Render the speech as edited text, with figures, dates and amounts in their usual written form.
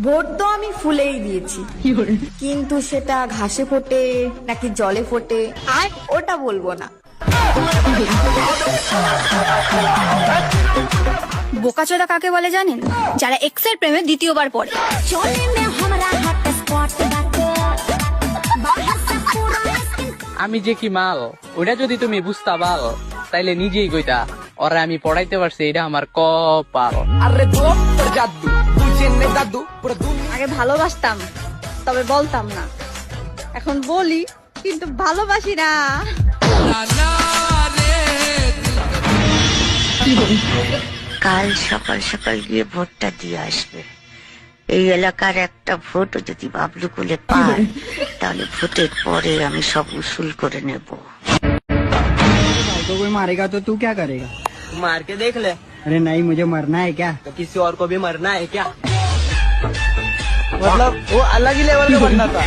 Vote তো আমি ফুলেই দিয়েছি, কিন্তু সেটা ঘাসে ফোটে নাকি জলে ফোটে ওটা বলবো না। বোকাচোদা কাকে বলে জানেন? যারা এক্স এর প্রেমে দ্বিতীয়বার পড়ে। আমি যে কি মাল ওটা যদি তুমি বুঝতা পাল তাইলে নিজেই কইতা ওরা আমি পড়াইতে পারছি, এটা আমার কপাল। আগে ভালোবাসতাম তবে বলতাম না, এখন বলি কিন্তু ভালোবাসি না। কাল সকাল সকাল গিয়ে ভোটটা দিয়ে আসবে। এই এলাকার একটা ভোটও যদি বাবলু কুলে পায় তাহলে ভোটের পরে আমি সব উসুল করে নেব। भाई को कोई मारेगा तो तू क्या करेगा? मार के देख ले। अरे नहीं, मुझे मरना है क्या? तो किसी और को भी मरना है क्या? मतलब वो अलग ही लेवल का बंदा था।